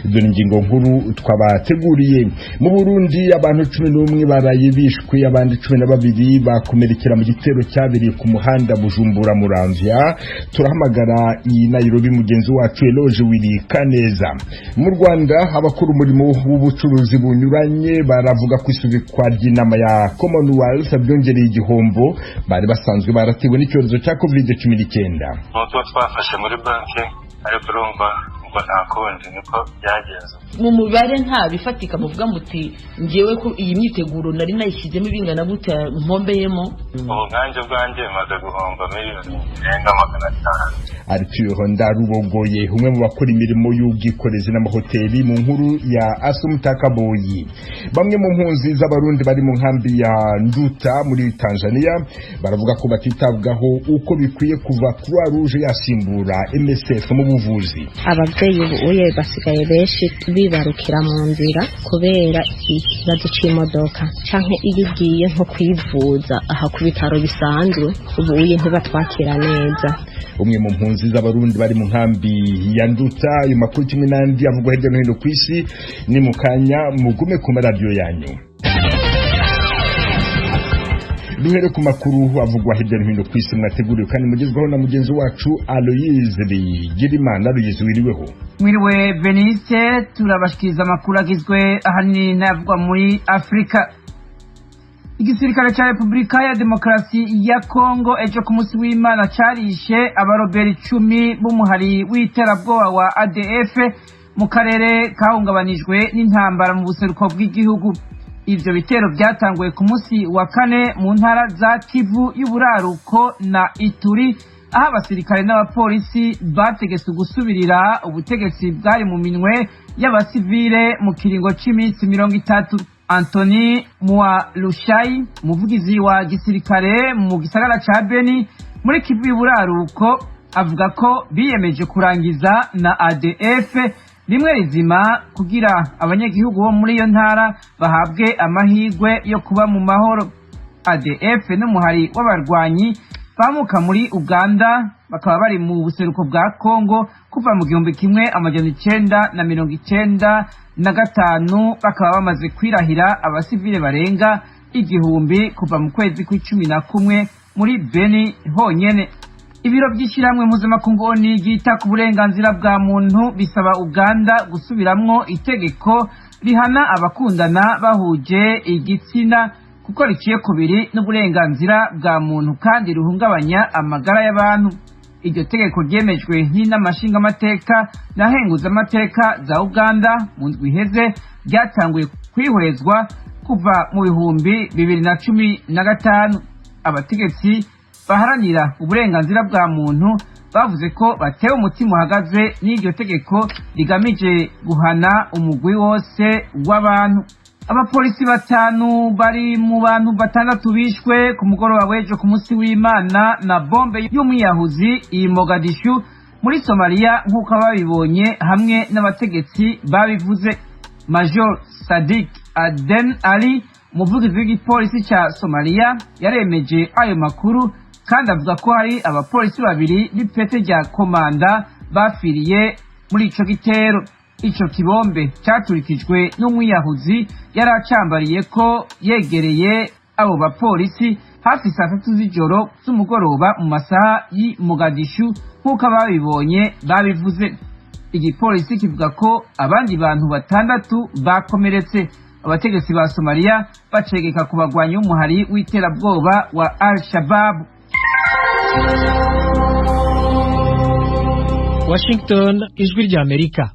Dore ingingo nkuru twabateguriye. Mu Burundi abantu 11 baraye bishwe, abandi 12 bakomerekera mu gitero cyabiriye ku muhanda Bujumbura Muramvya. Turahamagara i Nairobi mugenzi wacu Eloge Willy Kaneza. Mu Rwanda abakuru umurimo w'ubucuruzi bunyuranye baravuga ko isubikwa ry'inama ya Commonwealth byongereye igihombo bari basanzwe baratewe n'icyorezo cya COVID-19. Nuko twafashe muri banki ariko urumva nta kundi niko byagenze. Mu mubare nta bifatika muvuga muti ngewe ko iyi myiteguro nari nayishyizemo ibingana gute mpombeyemo. Ubu nkanje bwanjye maze guhomba miliyoni 500. Arthur Ndarubogoye umwe mu bakora imirimo y'ubwikorezi n'amahoteli mu nkuru ya Assumpta Kaboyi. Bamwe mu mpunzi z'abarundi bari mu nkambi ya Nduta muri Tanzania baravuga ko batitabwaho uko bikwiye kuva Croix Rouge yasimbura MSF mu buvuzi. Ababyeyi uye basigaye benshi bibarukira mu nzira kubera ikibazo cy'imodoka canke igiye nko kwivuza aha ku bitaro bisanzwe ubu uye ntibatwakira neza. Umwe mu mpunzi z'abarundi bari mu nkambi ya Nduta ayo makuru kimwe n'andi avugwa hirya no hino ku isi ni mu kanya mugume ku radio yanyu. Duhere ku makuru avugwa hirya no hino ku isi mwateguriwe kandi mugezwaho na mugenzi wacu Aloyize Bigirimana. Aloyize wiriweho? Mwiriwe Benice, turabashikiriza amakuru agizwe ahanini n'avugwa muri Afrika. Igisirikare cya Repubulika ya Demokarasi ya Kongo ejo ku munsi w'Imana carishe abaroberi 10 b'umuhari w'iterabwoba wa ADF mu karere kahungabanijwe n'intambara mu buseruko bw'igihugu. Ivyo bitero byatanguye ku munsi wa kane mu ntara za Kivu y'uburaruko na Ituri, aho abasirikare n'abapolisi bategetse gusubirira ubutegetsi bwari mu minwe y'abasivile mu kiringo c'iminsi 30. Anthony Mwalushayi, umuvugizi wa gisirikare mu gisagara ca Beni muri Kivu y'uburaruko, avuga ko biyemeje kurangiza na ADF rimwe rizima kugira abanyagihugu bo muri iyo ntara bahabwe amahirwe yo kuba mu mahoro. ADF n'umuhari w'abarwanyi bamuka muri Uganda bakaba bari mu buseruko bwa Kongo kuva mu 1995 bakaba bamaze kwirahira abasivile barenga 1000 kuva mu kwezi kwa11 muri Beni honyene. Ibiro by'ishiramwe mpuzamakungu ONU ryita ku burenganzira bwa muntu bisaba Uganda gusubiramwo itegeko rihana abakundana bahuje igitsina kuko riciye kubiri n'uburenganzira bwa muntu kandi ruhungabanya amagara y'abantu. Iryo tegeko ryemejwe n'inamashinga amateka na henguza amateka za Uganda mu ndwi iheze, ryatanguye kwihwezwa kuva mu 2015. Abategetsi baharanira uburenganzira bwa muntu bavuze ko batewe umutima uhagaze n'iryo tegeko rigamije guhana umugwi wose w'abantu. Abapolisi 5 bari mu bantu 6 bishwe ku mugoroba w'ejo ku munsi w'Imana na bombe y'umwiyahuzi i Mogadishu muri Somalia nk'uko babibonye hamwe n'abategetsi babivuze. Major Sadiq Aden Ali, umuvugizi w'igipolisi cya Somalia, yaremeje ayo makuru kandi avuga ko hari abapolisi 2 n'ipete rya komanda bafiriye muri ico gitero. Ico kibombe cyaturikijwe n'umwiyahuzi yaracambariye ko yegereye abo bapolisi hafi saa 3 z'ijoro z'umugoroba mu masaha y'i Mogadishu nk'uko babibonye babivuze. Igipolisi kivuga ko abandi bantu 6 bakomeretse. Abategetsi ba Somalia bacegeka kubagwanya umuhari w'iterabwoba wa Al-Shabaab. Washington, ijwi rya Amerika.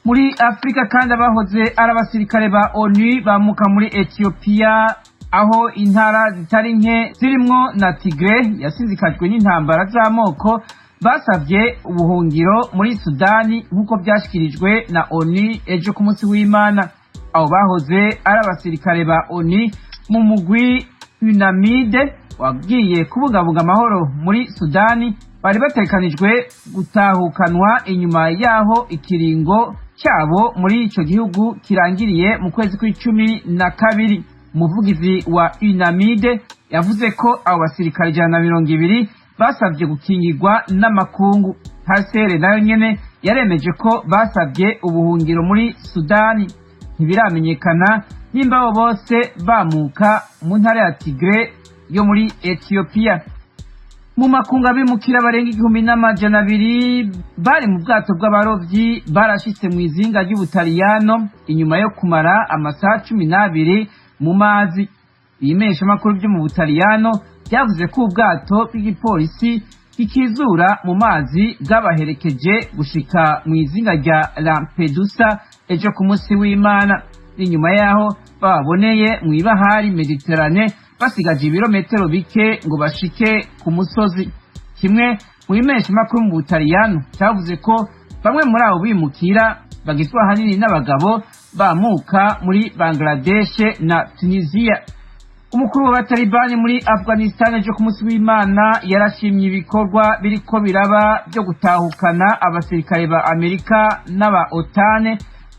Muri Afrika kandi abahoze ari abasirikare ba ONU bamuka muri Ethiopia, aho intara zitari nke zirimwo na Tigray yasizikajwe n'intambara z'amoko basavye ubuhungiro muri Sudani nk'uko byashikirijwe na ONU ejo ku munsi w'Imana. Abo bahoze ari abasirikare ba ONU mu mugwi UNAMID wagiye kubungabunga amahoro muri Sudani bari batekanijwe gutahukanwa inyuma yaho ikiringo cyabo muri ico gihugu kirangiriye mu kwezi kwa12. Umuvugizi wa UNAMID yavuze ko abo basirikare 120 basavye gukingirwa n'amakungu. HCR nayo nyene yaremeje ko basabye ubuhungiro muri Sudani. Ntibiramenyekana nimba abo bose bamuka mu ntara ya Tigre yo muri Ethiopia. Mu makunga bimukira barenga 1,200 bari mu bwato bw'abarovyi barashitse mu izinga ry'Ubutaliyano inyuma yo kumara amasaha 12 mu mazi. Ibimesha makuru byo mu Butaliyano byavuze ko ubwato bw'igipolisi ikizura mu mazi bwabaherekeje gushika mu izinga rya Lampedusa ejo ku munsi w'Imana. Inyuma yaho baboneye mu ibahari Mediterane basigaje ibirometero bike ngo bashike ku musozi. Kimwe mu bimesha makuru mu Butaliyano cyavuze ko bamwe muri abo bimukira bagizwe ahanini n'abagabo bamuka muri Bangladesh na Tunisia. Umukuru w'abatalibani muri Afghanistan ejo ku munsi w'Imana yarashimye ibikorwa biriko biraba byo gutahukana abasirikare ba Amerika n'aba OTAN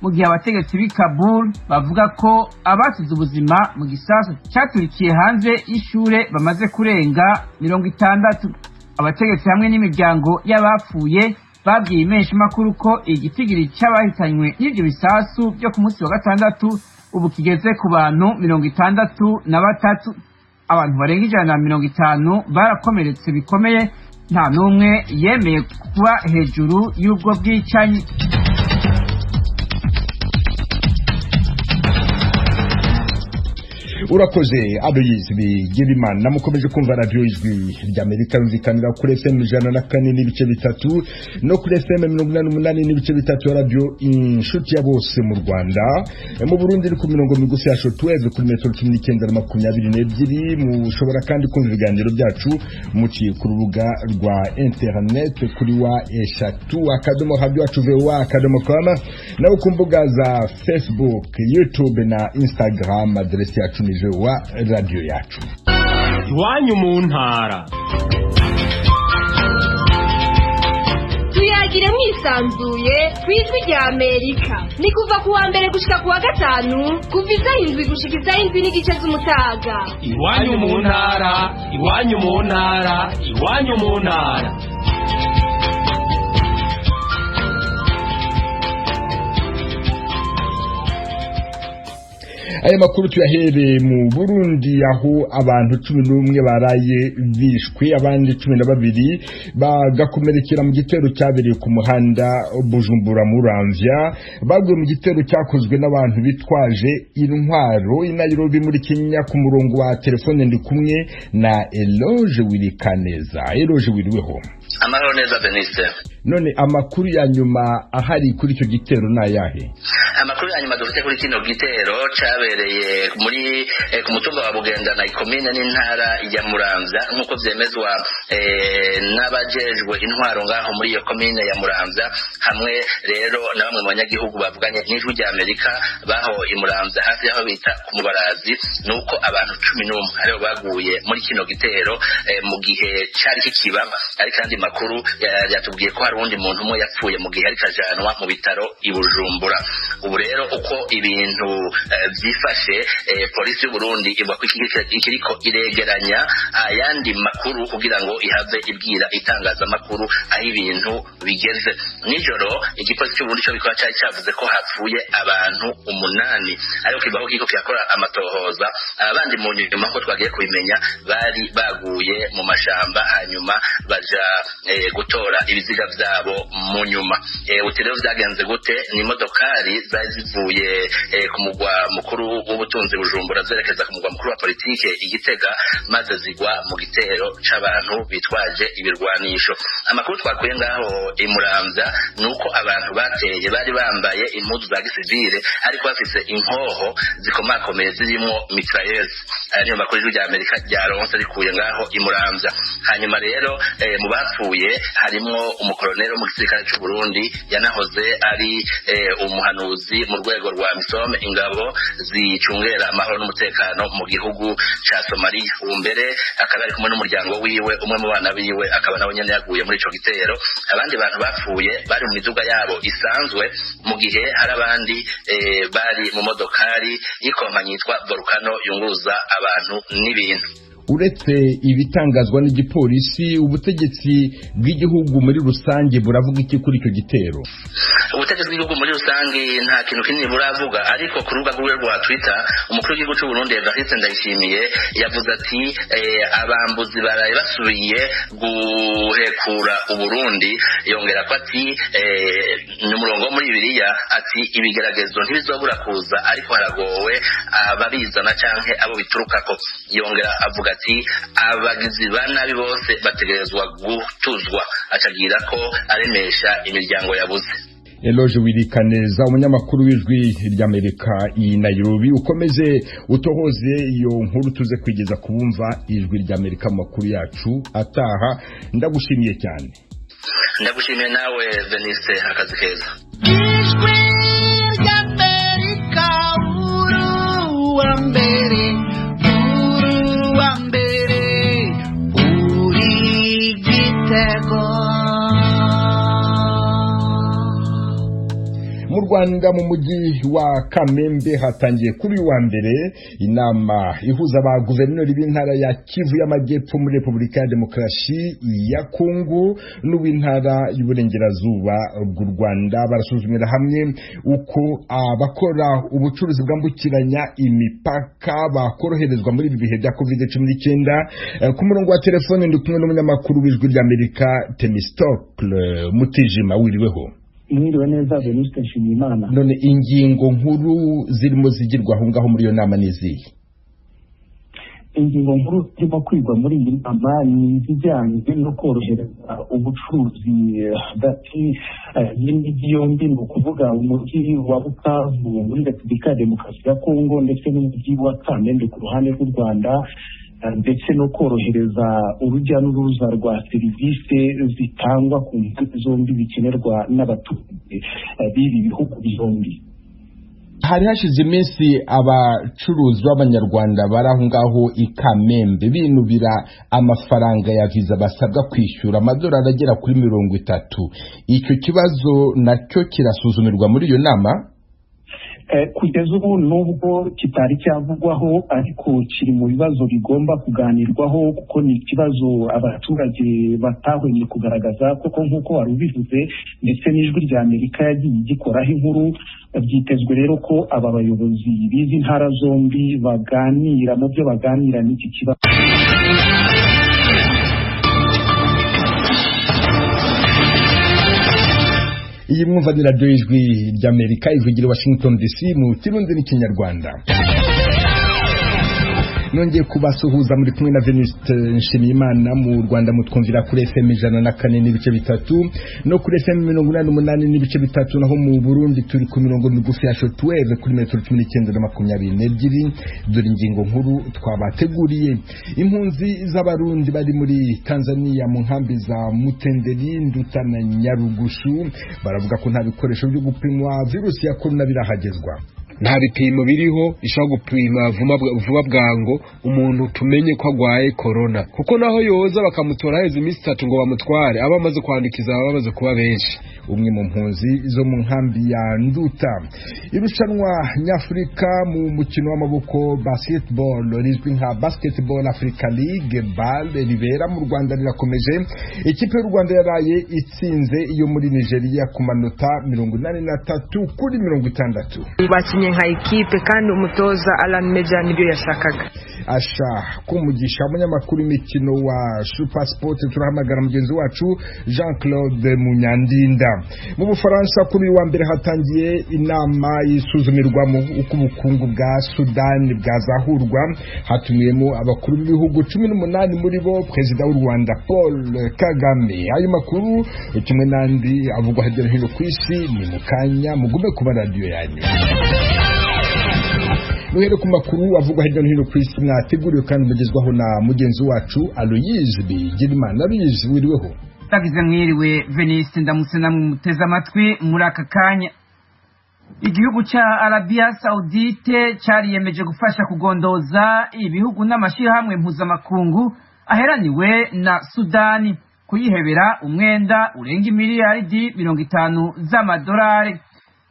mu gihe abategetsi b'i Kabul bavuga ko abasize ubuzima mu gisasu cyaturikiye hanze y'ishure bamaze kurenga 60. Abategetsi hamwe n'imiryango y'abapfuye babwiye imesha makuru ko igitigiri cy'abahitanywe n'ibyo bisasu byo ku munsi wa gatandatu ubu kigeze ku bantu 63. Abantu barenga 150 barakomeretse bikomeye, nta n'umwe yemeye kuba hejuru y'ubwo bwicanyi. urakoze Aloyizi Bigirimana. Namukomeje kumva radio Ijwi ry'Amerika yumvikanira kuri FM 104 n'ibice bitatu no kuri FM 88 n'ibice bitatu ya radio Inshuti ya Bose mu Rwanda. Mu Burundi ku mirongo migufi ya shortwave kuri metero 1922. Mushobora kandi kumva ibiganiro byacu muciye ku rubuga rwa internet kuri wa eshatu akadomo radio @voa.com naho ku mbuga za Facebook, YouTube na Instagram adresi yacu ni wa radio yacu. Iwanyu mu ntara. Tuyagire mwisanzuye kwijwi rya Amerika. Ni kuva ku wa mbere gushika ku wa gatanu kuva isaha 7 gushika isaha 7 n'igice z'umutaga. Iwanyu mu ntara, iwanyu mu ntara, iwanyu mu ntara. Aya makuru tuyahere mu Burundi aho abantu 11 baraye bishwe abandi 12 bagakomerekera mu gitero cyabereye ku muhanda Bujumbura Muramvya. Bagwe mu gitero cyakozwe n'abantu bitwaje intwaro i Nairobi muri Kenya. Ku murongo wa telefone ndi kumwe na Eloge Wirikaneza. Eloge wiriweho? Amahoro neza Beniste. None amakuru ya nyuma ahari kuri icyo gitero nayahe? Amakuru ya nyuma dufite kuri kino gitero cyabereye muri ku mutumba wa Bugenda na ikomine n'intara ya Muramvya nkuko vyemezwa n'abajejwe intwaro ngaho muri iyo komine ya Muramvya. Hamwe rero na bamwe mu banyagihugu bavuganye n'Ijwi rya Amerika baho i Muramvya hafi yaho bita ku Mubarazi, nuko abantu 11 aribo baguye muri kino gitero mu gihe cyari kikiba. Ari kandi makuru yatubwiye ko hari undi muntu umwe yapfuye mu gihe ari kajanwa mu bitaro i Bujumbura. Ubu rero uko ibintu byifashe, polisi y'u Burundi ivuga ko ikiriko iregeranya ayandi makuru kugira ngo ihave ibwira itangazamakuru aho ibintu bigeze. Nijoro igipolisi cy'u Burundi cyo bikora cyari cyavuze ko hapfuye abantu 8, ariko kibaho kiko cyakora amatohoza. Abandi mu nyuma ko twagiye kubimenya bari baguye mu mashamba hanyuma baja gutora ibiziga byabo mu nyuma. Utero byagenze gute? Ni imodokari zazivuye ku mugwa mukuru w'ubutunzi Bujumbura zerekeza ku mugwa mukuru wa politike Igitega, maze zigwa mu gitero c'abantu bitwaje ibirwanisho. Amakuru twakuye ngaho i Muramvya nuko abantu bateye bari bambaye impuzu za gisivile ariko bafise inkoho zikomakomeye zirimo mitrailleuse. Ariyo makuru y'Ijwi rya Amerika ryaronse rikuye ngaho i Muramvya. Hanyuma rero mu bapfuye harimo umukoloneli mu gisirikare cy'u Burundi yanahoze ari umuhanuzi mu rwego rwa MISOM, ingabo zicungera amahoro n'umutekano mu gihugu ca Somalia. Umbere akaba ari kumwe n'umuryango wiwe, umwe mu bana biwe akaba nawe nyene yaguye muri ico gitero. Abandi bantu bapfuye bari mu miduga yabo isanzwe, mu gihe hari abandi bari mu modokari y'ikompanyi yitwa Volcano yunguruza abantu n'ibintu. uretse ibitangazwa n'igipolisi ubutegetsi bw'igihugu muri rusange buravuga iki kuri icyo gitero? Ubutegetsi bw'igihugu muri rusange nta kintu kinini buravuga, ariko ku rubuga rwe rwa Twitter umukuru w'igihugu cy'u Burundi Evariste Ndayishimiye yavuze ati abambuzi baraye basubiye guhekura Uburundi, yongera ko ati ni umurongo muri Bibiliya ati ibigeragezo ntibizobura kuza ariko haragowe ababizana canke abo biturukako. Yongera avuga ati abagizi ba nabi bose bategerezwa gutuzwa, acagira ko aremesha imiryango yabuze. Eloge Wirikaneza umunyamakuru w'ijwi ry'Amerika i Nairobi, ukomeze utohoze iyo nkuru tuze kwigeza kubumva ijwi ry'Amerika mu makuru yacu ataha. Ndagushimiye cyane. Ndagushimiye nawe Venice, akazi keza. Ijwi ry'Amerika uruwa mbere uri Gitego. Mu Rwanda mu mujyi wa Kamembe hatangiye kuri wa mbere inama ihuza ba guverineri b'intara ya Kivu y'Amajyepfo muri Repubulika ya Demokarasi ya Kongo n'uw'intara y'Uburengerazuba bw'u Rwanda. Barasuzumira hamwe uko abakora ubucuruzi bwambukiranya imipaka bakoroherezwa muri ibi bihe bya COVID-19. Ku murongo wa telefone ndi kumwe n'umunyamakuru w'ijwi ry'Amerika Temistocle Mutijima. Wiriweho? Mwiriwe neza Venuste Nshimiyimana. None ingingo nkuru zirimo zigirwa aho ngaho muri iyo nama n'izihe? Ingingo nkuru zirimo kwigwa muri iyi nama ni izijyanye no korohereza ubucuruzi hagati y'imijyi yombi, ni ukuvuga umujyi wa Bukavu muri Repubulika ya Demokarasi ya Kongo ndetse n'umujyi wa Kamembe ku ruhande rw'u Rwanda, ndetse no korohereza urujya n'uruza rwa serivisi zitangwa ku mpande zombi bikenerwa n'abaturage b'ibi bihugu byombi. Hari hashize iminsi abacuruzi b'Abanyarwanda bari aho ngaho i Kamembe binubira amafaranga ya viza basabwa kwishyura amadolari agera kuri 30. Icyo kibazo nacyo kirasuzumirwa muri iyo nama? Kugeza ubu nubwo kitari cyavugwaho, ariko kiri mu bibazo bigomba kuganirwaho kuko ni ikibazo abaturage batahwemye kugaragaza, kuko nk'uko wari ubivuze ndetse n'ijwi ry'Amerika yagiye igikoraho inkuru. Byitezwe rero ko aba bayobozi b'izi ntara zombi baganira mu byo baganira n'iki kibazo. Iyi mwumva ni radio ijwi ry'Amerika ivugira Washington DC mu Kirundi n'Ikinyarwanda. Nongeye kubasuhuza muri kumwe na Venuste Nshimiyimana. Mu Rwanda mutwumvira kuri FM 104.3 no kuri FM 88.3, naho mu Burundi turi ku mirongo migufi ya shortwave kuri metero 19 na 22. Dore ingingo nkuru twabateguriye. Impunzi z'abarundi bari muri Tanzania mu nkambi za Mutenderi, Nduta na Nyarugushu baravuga ko nta bikoresho byo gupimwa virusi ya corona birahagezwa. Nta bipimo biriho ishobora gupima vuba bwango umuntu tumenye ko agwaye corona, kuko naho yoza bakamutora heza iminsi 3 ngo bamutware aba amaze kwandikiza ababaze kuba benshi. Umwe mu mpunzi zo mu nkambi ya Nduta. Irushanwa nyafurika mu mukino w'amaboko basketball rizwi nka Basketball Africa League BAL ribera mu Rwanda rirakomeje. Ikipe y'u Rwanda yaraye itsinze iyo muri Nigeria ku manota 83 kuri 60. Bakinye nka ikipe kandi umutoza Alan Meja nibyo yashakaga. Asha kumugisha umunyamakuru imikino wa Super Sport, turahamagara mugenzi wacu Jean-Claude Munyandinda. Mu Bufaransa kuri wa mbere hatangiye inama yisuzumirwamo uko ubukungu bwa Sudan bwazahurwa. Hatumiyemo abakuru b'ibihugu 18 muri bo Perezida w'u Rwanda Paul Kagame. Ayo makuru kimwe n'andi avugwa hirya no hino ku isi ni mukanya mugume kuba radio yanyu. Nuhere ku makuru avugwa hirya no hino ku isi mwateguriwe kandi mugezwaho na mugenzi wacu Aloyize Bigirimana. Aloyize, wiriweho? Tagize mwiriwe Venice, ndamutse namwe muteze amatwi muri aka kanya. Igihugu cha Arabia Saudite cyariyemeje gufasha kugondoza ibihugu n'amashirahamwe mpuzamakungu aheraniwe na Sudani kuyihebera umwenda urenga miliyaridi 50 z'amadolari.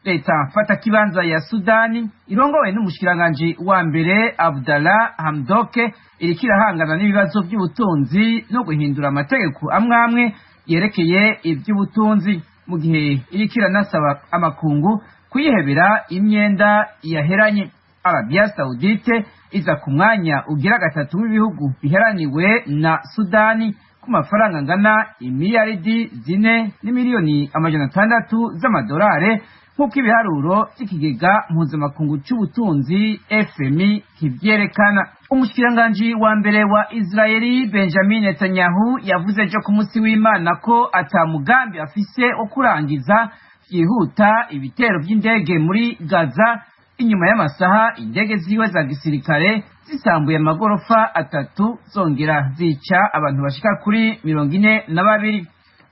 leta mfatakibanza ya Sudani irongowe n'umushikiranganji wa mbere Abdallah Hamdoke iriko irahangana n'ibibazo by'ubutunzi no guhindura amategeko amwe yerekeye iby'ubutunzi, mu gihe iriko iranasaba amakungu kuyihebera imyenda yaheranye. Arabia Saudite iza ku mwanya ugira gatatu w'ibihugu biheraniwe na Sudani ku mafaranga angana imiliyaridi 4 n'imiliyoni 600 z'amadolari nk'uko ibiharuro by'ikigega mpuzamakungu cy'ubutunzi FMI kivyerekana. Umushikiranganji wa mbere wa Israeli Benjamin Netanyahu yavuze ejo ku munsi w'Imana ko atamugambi afise wo kurangiza yihuta ibitero by'indege muri Gaza inyuma y'amasaha indege ziwe za gisirikare zisambuye amagorofa 3 zongera zica abantu bashika kuri 42.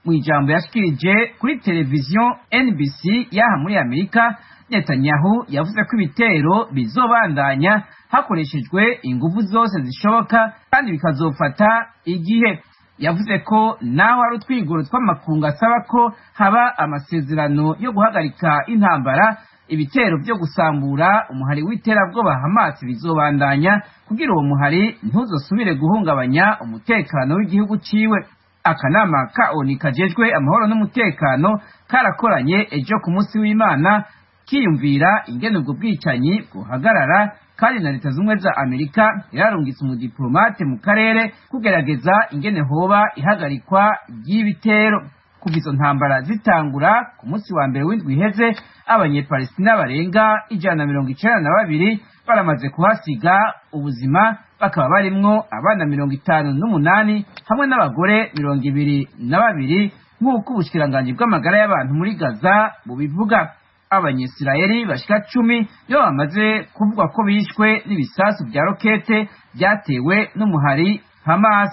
Mu ijambo yashikirije kuri televiziyo NBC yaha muri Amerika, Netanyahu yavuze ko ibitero bizobandanya hakoreshejwe ingufu zose zishoboka kandi bikazofata igihe. Yavuze ko naho hari utwigoro tw'amakungu asaba ko haba amasezerano yo guhagarika intambara, ibitero byo gusambura umuhari w'iterabwoba Hamas bizobandanya kugira uwo muhari ntuzosubire guhungabanya umutekano w'igihugu ciwe. Akanama ka ONU kajejwe amahoro n'umutekano karakoranye ejo ku munsi w'Imana kiyumvira ingene ubwo bwicanyi buhagarara, kandi na Leta Zunze za Amerika yararungitse umudiplomate mu karere kugerageza ingene hoba ihagarikwa ry'ibitero. Kuva izo ntambara zitangura ku munsi wa mbere w'indwi iheze, Abanyepalestina barenga 192 baramaze kuhasiga ubuzima, bakaba barimwo abana 58 hamwe n'abagore 22 nk'uko ubushikiranganji bw'amagara y'abantu muri Gaza bubivuga. Abanyisirayeli bashika 10 nibo bamaze kuvuga ko bishwe n'ibisasu bya rokete byatewe n'umuhari Hamas.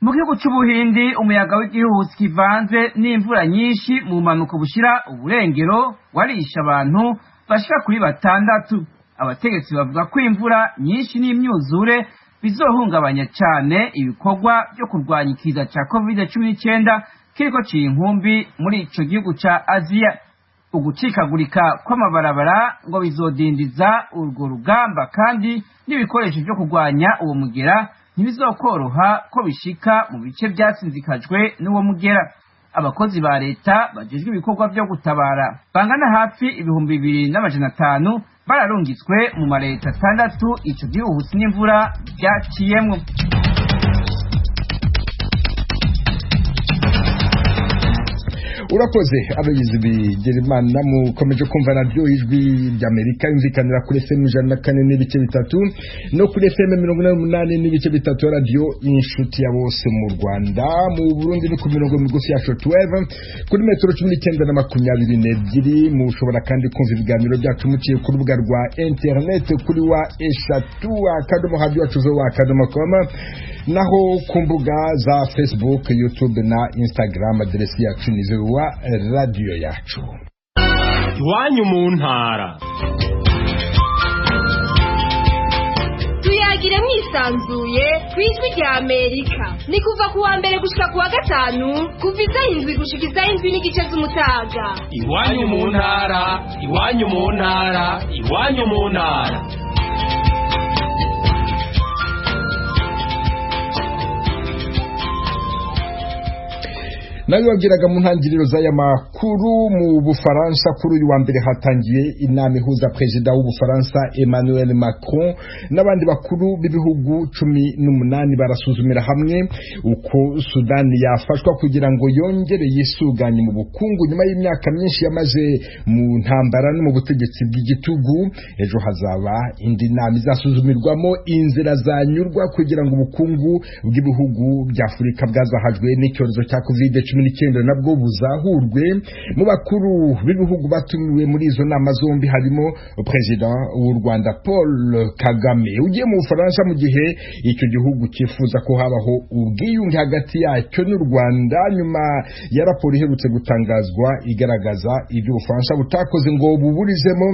Mu gihugu c'Ubuhindi, umuyaga w'igihuhusi kivanze n'imvura nyinshi mu manuko bushira uburengero warisha abantu bashika kuri 6. Abategetsi bavuga ko imvura nyinshi n'imyuzure bizohungabanya cyane ibikorwa byo kurwanya ikiza ca COVID-19 kiriko c'inkumbi muri ico gihugu ca Aziya. Ugucikagurika kw'amabarabara ngo bizodindiza urwo rugamba, kandi n'ibikoresho byo kurwanya uwo mugera ntibizokoroha ko bishika mu bice byatsinzikajwe n'uwo mugera. Abakozi ba leta bajejwe ibikorwa byo gutabara bangana hafi 2500 bararungitswe mu mareta 6 ico gihuhusi n'imvura byaciyemwo. Urakoze abayizi bigerimana mukomeje kumva radio ijwi ry'Amerika yumvikanira kuri FM 104.3 no kuri FM 88 n'ibice bitatu radio inshuti ya bose mu Rwanda. Mu Burundi ni ku mirongo migufi ya shortwave kuri metero 19 mushobora kandi kumva ibiganiro byacu muciye ku rubuga rwa internet kuri wa eshatu akadomo radio acuzo wa akadomo koma, naho ku mbuga za Facebook, YouTube na Instagram aderesi yacu ni wa radio yacu. Iwanyu mu ntara. Tuyagire mwisanzuye kwijwi rya Amerika. Ni kuva ku wa mbere gushika ku wa gatanu kuva 7 gushika 7 n'igice z'umutaga. Iwanyu mu ntara, iwanyu mu ntara, iwanyu mu ntara. Nayo wabwiraga mu ntangiriro z'aya makuru, mu Bufaransa kuri uyu wa mbere hatangiye inama ihuza perezida w'Ubufaransa Emmanuel Macron n'abandi bakuru b'ibihugu 18 barasuzumira hamwe uko Sudani yafashwa kugira ngo yongere yisuganye mu bukungu nyuma y'imyaka myinshi yamaze mu ntambara no mu butegetsi bw'igitugu. Ejo hazaba indi nama izasuzumirwamo inzira zanyurwa kugira ngo ubukungu bw'ibihugu bya Afurika bwazahajwe n'icyorezo cya COVID-19 nabwo buzahurwe. Mu bakuru b'ibihugu batumiwe muri izo nama zombi harimo perezida w'u Rwanda Paul Kagame ugiye mu Bufaransa, mu gihe icyo gihugu cyifuza ko habaho ubwiyunge hagati yacyo n'u Rwanda nyuma ya raporo iherutse gutangazwa igaragaza ibyo Ubufaransa butakoze ngo buburizemo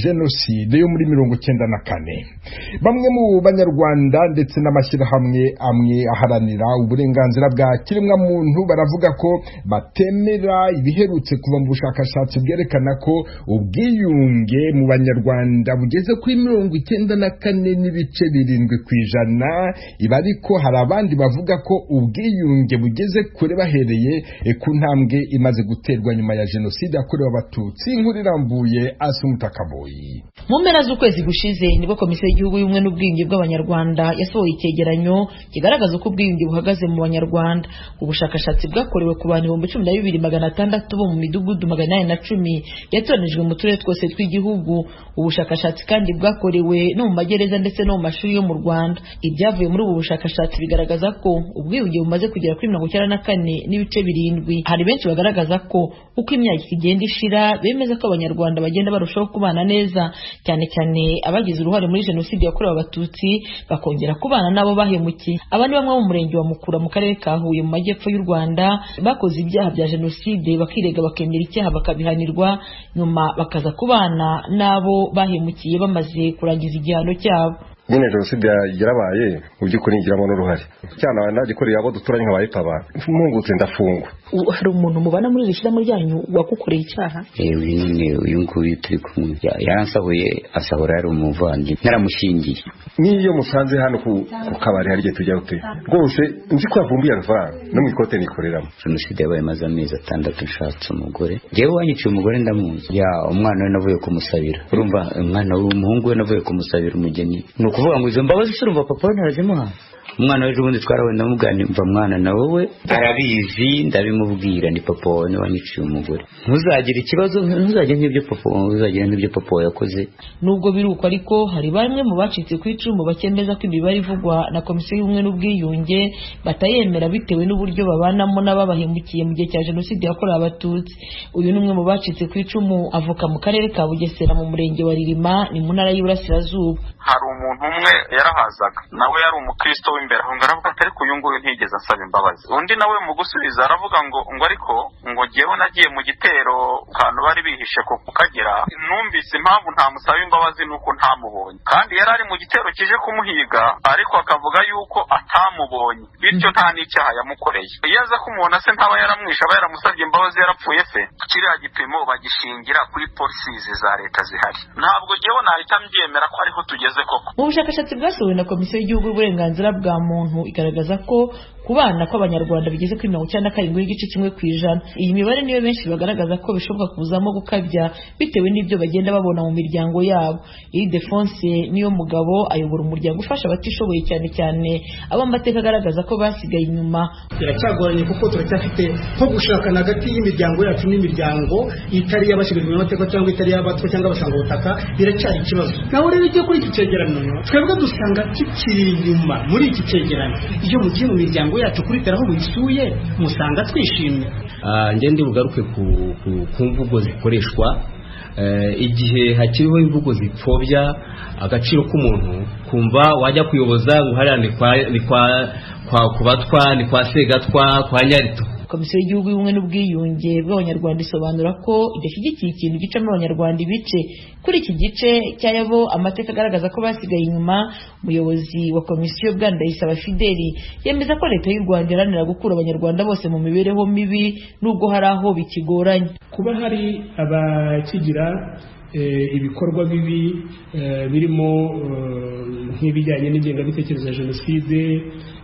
jenoside yo muri 1994. Bamwe mu banyarwanda ndetse n'amashyirahamwe amwe aharanira uburenganzira bwa kiremwa muntu baravuga ko batemera ibiherutse kuva mu bushakashatsi bwerekana ko ubwiyunge mu banyarwanda bugeze kuri 94.7%. Iba ariko hari abandi bavuga ko ubwiyunge bugeze kure bahereye ku ntambwe imaze guterwa nyuma ya jenoside yakorewe abatutsi. Inkuru irambuye Asumta Kaboyi. Mu mpera z'ukwezi gushize nibwo komisiyo y'igihugu y'ubumwe n'ubwiyunge bw'abanyarwanda yasohoye icyegeranyo kigaragaza uko ubwiyunge buhagaze mu banyarwanda. Ubushakashatsi bwakorewe ku bantu 12,600 bo mu midugudu 810 yatoranijwe mu turere twose tw'igihugu. Ubushakashatsi kandi bwakorewe no mu magereza ndetse no mu mashuri yo mu Rwanda. Ibyavuye muri ubu bushakashatsi bigaragaza ko ubwiyunge bumaze kugera kuri 94.7%. Hari benshi bagaragaza ko uko imyaka igenda ishira bemeza ko abanyarwanda bagenda barushaho kubana neza, cyane cyane abagize uruhare muri jenoside yakorewe abatutsi bakongera kubana nabo bahemukiye. Abandi bamwe mu murenge wa Mukura mu karere ka Huye mu majyepfo y'u Rwanda bakoze ibyaha bya jenoside bakirega bakemera icyaha bakabihanirwa, nyuma bakaza kubana nabo bahemukiye bamaze kurangiza igihano cyabo. Nyine jenoside yarabaye mu by'ukuri ngiramo n'uruhare cyane nagikoreye abo duturanye nkabaye paba mpungutse ndafungwa. Hari umuntu mubana muri rishira muri ryanyu wagukoreye icyaha? Uyu nguyu turi kumwe yaransahuye, asahura yari umuvandi naramushingiye. Niyo musanze hano ku kabari hari gihe tujya ute rwose nzi ko avumbuye avana no mu ikote nikoreramo. Jenoside yabaye maze amezi 6 nshatse umugore, jewe wanyiciye umugore ndamuzi. Umwana we navuye kumusabira, urumva umwana w'umuhungu we navuye kumusabira umugeni. Nukuvuga ngo izo mbabazi surumva papa narazimuha. Umwana we rubundi twarawe ndamubwira mva mwana na wowe arabizi ndabimubwira ni papa wawe wanyiciye umugore. Ntuzagira ikibazo, ntuzajye nk'ibyo papa, uzagira nk'ibyo papa yakoze. Nubwo biruko ariko hari bamwe mu bacitse ku icumu bakemeza ko imibare ivugwa na komisiyo y'ubumwe n'ubwiyunge batayemera bitewe n'uburyo babanamo n'ababahemukiye mu gihe cya jenoside yakorewe abatutsi. Uyu ni umwe mu bacitse ku icumu, avuka mu karere ka Bugesera mu murenge wa Ririma ni mu ntara y'Iburasirazuba. Hari umuntu umwe yarahazaga nawe yari umukristo w'imbere aho ngaravuga atari ku yungu ntigeze asaba imbabazi. Undi nawe mu gusubiza aravuga ngo ariko ngo jewe nagiye mu gitero kantu bari bihishe ko kukagera numvise impamvu ntamusaba imbabazi nuko ntamubonye, kandi yari ari mu gitero kije kumuhiga ariko akavuga yuko atamubonye bityo nta n'icyaha yamukoreye. Iyo aza kumubona se ntaba yaramwisha aba yaramusabye imbabazi yarapfuye se? Kiriya gipimo bagishingira kuri polisi za leta zihari. Ntabwo jewe nahita mbyemera ko ariho tugeze koko. Mu bushakashatsi bwasohowe na komisiyo y'igihugu y'uburenganzira bwa muntu igaragaza ko kubana kw'abanyarwanda bigeze kuri 97.1%. Iyi mibare niyo benshi bagaragaza ko bishoboka kuzamo gukabya bitewe n'ibyo bagenda babona mu miryango yabo. Ildefonse niyo mugabo ayobora umuryango ufasha abatishoboye cyane cyane abo amateka agaragaza ko basigaye inyuma. Biracyagoranye kuko turacyafite nko gushakana hagati y'imiryango yacu n'imiryango itari y'abashyizwe mu mateka cyangwa itari y'abatwa cyangwa abasanga ubutaka, biracyari ikibazo. Nawe rero icyo kuri iki cyegeranyo twebwe dusanga tukiri inyuma muri iki cyegeranyo. Iyo mugiye mu miryango yacu kuri teraho muyisuye musanga twishimye. Ngende bugaruke ku mvugo zikoreshwa igihe hakiriho imvugo zipfobya agaciro k'umuntu, kumva wajya kuyoboza nguharane ni kwa kubatwa, ni kwa segatwa, kwa nyarito. Komisiyo y'igihugu y'ubumwe n'ubwiyunge bw'abanyarwanda isobanura ko idashyigikiye ikintu gicamo abanyarwanda ibice. Kuri iki gice cy'ayabo amateka agaragaza ko basigaye inyuma, umuyobozi wa komisiyo Bwandayisaba Fideli yemeza ko leta y'u Rwanda iharanira gukura abanyarwanda bose mu mibereho mibi nubwo hari aho bikigoranye. Kuba hari abakigira ibikorwa bibi birimo nk'ibijyanye n'ingengabitekerezo ya jenoside,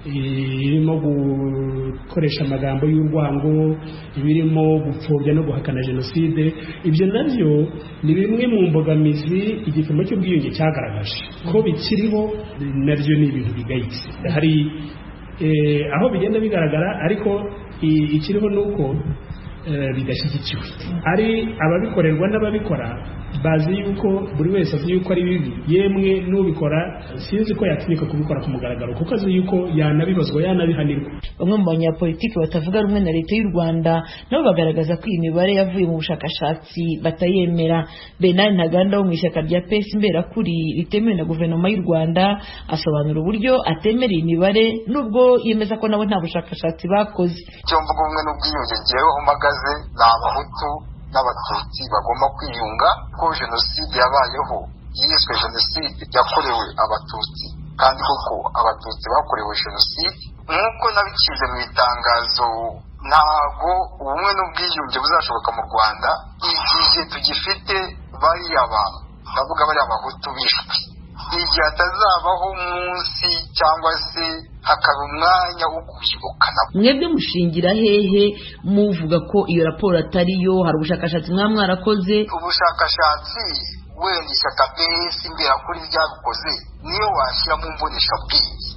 irimo gukoresha amagambo y'urwango, ibirimo gupfobya no guhakana jenoside, ibyo nabyo ni bimwe mu mbogamizi igipimo cy'ubwiyunge cyagaragaje ko bikiriho. Nabyo ni ibintu bigayitse, hari aho bigenda bigaragara, ariko ikiriho ni uko bidashyigikiwe. Ari ababikorerwa n'ababikora bazi yuko buri wese azi yuko ari bibi, yemwe n'ubikora sinzi ko yatinyuka kubikora ku mugaragaro kuko azi yuko yanabibazwa yanabihanirwa. Bamwe mu banyapolitiki batavuga rumwe na leta y'u Rwanda nabo bagaragaza ko iyi mibare yavuye mu bushakashatsi batayemera. Bernard Ntaganda wo mu ishyaka rya PS Imberakuri ritemewe na guverinoma y'u Rwanda asobanura uburyo atemera iyi mibare nubwo yemeza ko nabo nta bushakashatsi bakoze. Icyo mvuga umwe n'ubwiyunge ngewe umagaze ni abahutu n'abatutsi bagomba kwiyunga ko jenoside yabayeho yiswe jenoside yakorewe abatutsi, kandi koko abatutsi bakorewe jenoside nk'uko nabicize mu itangazo ntago ubumwe n'ubwiyunge buzashoboka mu Rwanda igihe tugifite bariya bantu ndavuga bariya abahutu bishwe, igihe hatazabaho munsi cyangwa se hakaba umwanya wo kubyibukana. Mwebwe mushingira hehe muvuga ko iyo raporo atariyo? Hari ubushakashatsi mwarakoze? Ubushakashatsi wenda ishyaka PS imberakuri ryabikoze niyo washyira mu mboneshabwenge.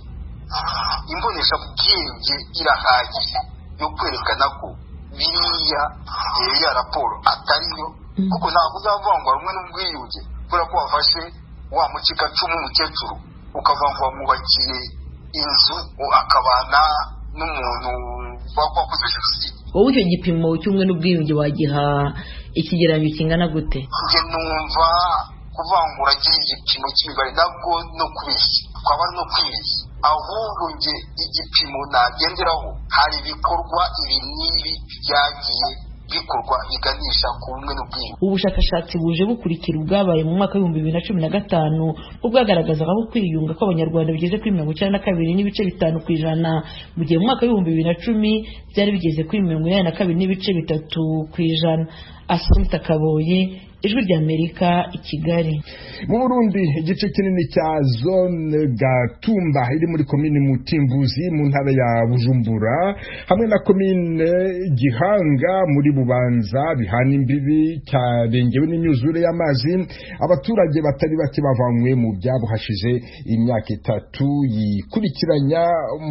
Imboneshabwenge irahagije yo kwerekana ko biriya ya raporo atariyo, kuko ntabwo uzavuga ngo rumwe n'ubwiyunge kubera ko wafashe wa mucikacumu umukecuru ukavuga ngo wamwubakiye inzu akabana n'umuntu wakoze jenoside. Wowe icyo gipimo cy'umwe n'ubwiyunge wagiha ikigereranyo kingana gute? Nge numva kuvuga ngo uragiye igipimo cy'imibare nabwo no kubeshya, twaba no kwibeshya. Ahubwo nge igipimo nagenderaho hari ibikorwa ibi n'ibi byagiye bikorwa biganisha ku bumwe n'ubwiyunge. Ubushakashatsi buje bukurikira ubwabaye mu mwaka w'ibihumbi 2015 ubwagaragazaga ko kwiyunga kw'abanyarwanda bigeze kuri 92.5% kw'ijana, mu gihe mu mwaka w'ibihumbi 2010 byari bigeze kuri 82.3%. Asumta Kaboye, Ijwi ry'Amerika, i Kigali. Mu Burundi igice kinini cya zone Gatumba iri muri komine Mutimbuzi mu ntara ya Bujumbura hamwe na komine Gihanga muri Bubanza bihana imbibi cyarengewe n'imyuzure y'amazi, abaturage batari bake bavanywe mu byabo hashize imyaka 3 yikurikiranya.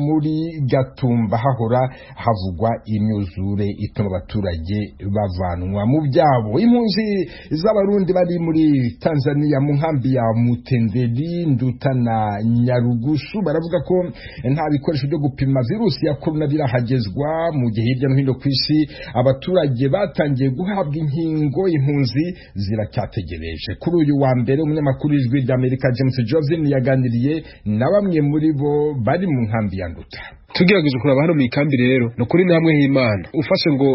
Muri Gatumba hahora havugwa imyuzure ituma abaturage bavanwa mu byabo. Impunzi z'abarundi bari muri Tanzania mu nkambi ya Mutenderi, Nduta na Nyarugusu baravuga ko nta bikoresho byo gupima virusi ya corona birahagezwa, mu gihe hirya no hino ku isi abaturage batangiye guhabwa inkingo. Impunzi ziracyategereje. Kuri uyu wa mbere umunyamakuru w'Ijwi ry'Amerika James Jovin yaganiriye na bamwe muri bo bari mu nkambi ya Nduta. Tugerageje kuraba hano mu ikambi rero no kuri namwe h'Imana ufashe ngo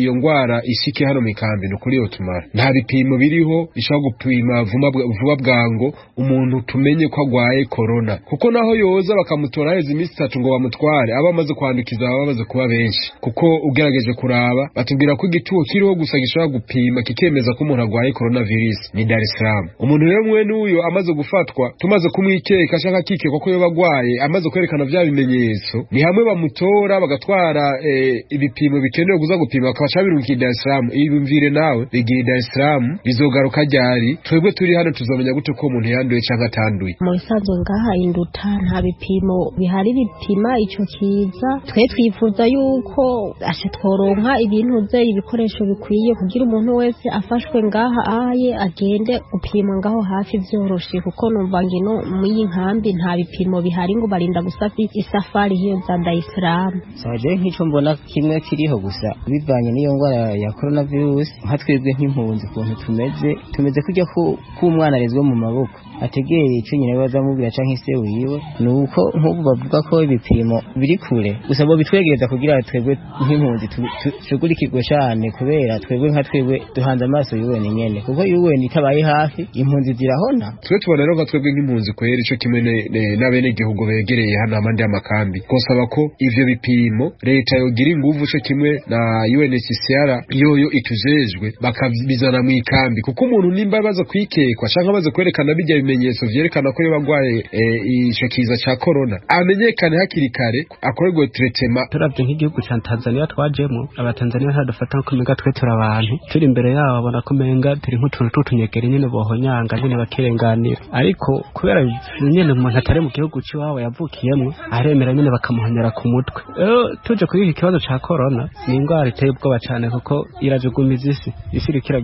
iyo ngwara ishike hano mu ikambi no kuri yo tumara nta bipimo biriho bishaka gupima vuba bwango umuntu tumenye ko agwaye corona, kuko naho yoza bakamutora heza iminsi 3 ngo bamutware abamaze kwandukiza ababaze kuba benshi, kuko ugerageje kuraba batubwira ko igituo kiriho gusa gishaka gupima kikemeza ko umuntu agwaye coronavirus ni Dar es Salaam. Umuntu rero mwe n'uyo amaze gufatwa tumaze kumwikeka ashaka kikekwa ko yobagwaye amaze kwerekana bya bimenyetso, ni hamwe bamutora bagatwara ibipimo bikenewe kuza gupima bakabaca birungiye Dar es Salaam. Ibimvire nawe bigiye Dar es Salaam bizogaruka ryari? Twebwe turi hano tuzamenya gute ko umuntu yanduye cyangwa atanduye? Mu bisanzwe ngaha Induta nta bipimo bihari bipima ico kiza. Twe twifuza yuko ashe tworonka ibintu bye ibikoresho bikwiye kugira umuntu wese afashwe ngaha aye agende gupima ngaho hafi byoroshe, kuko numva ngino mu y'inkambi nta bipimo bihari ngo barinda gusafi isafari hiyo za Dar es Salaam. Saje nk'ico mbona kimwe kiriho gusa bivanye n'iyo ngwara ya coronavirus, nka twebwe nk'impunzi kuntu tumeze kujya ku umwana arezwe mu maboko ategere ico nyine bazamubwira canke se wiwe, nuko nk'ubu bavuga ko ibipimo biri kure gusa bo bitwegereza kugira twebwe nk'impunzi tugurikirwe cyane, kubera twebwe nka twebwe duhanze amaso yuwe nyene, kuko yuwe nitabaye hafi impunzi zirahona. Twe tubona rero nka twebwe nk'impunzi kwera ico kimwe n'abene gihugu begereye hano amandi y'amakambi kosaba ko ivyo bipimo leta yogira inguvu cyo kimwe na UNHCR yoyo itujejwe bakabizana mu ikambi, kuko umuntu nimba baza kwikekwa canke baza kwerekana bijya bimenyetso vyerekana ko yabagwaye ico kiza ca corona amenyekane hakiri kare akorerwe traitement. Turavye nk'igihugu ca Tanzania twajemo, abatanzania ntadufata ko menga twe turi abantu turi imbere yabo babona ko menga turi nk'utuntu tutunyegere nyene bohonyanga nyene bakirenganira, ariko kubera nyene umuntu atari mu gihugu ciwabo yavukiyemo aremera nyene bakamuhonyera ku mutwe. Tuje kuri iki kibazo ca corona ni ingwara iteye ubwoba cyane, kuko irajugumiza isi irikira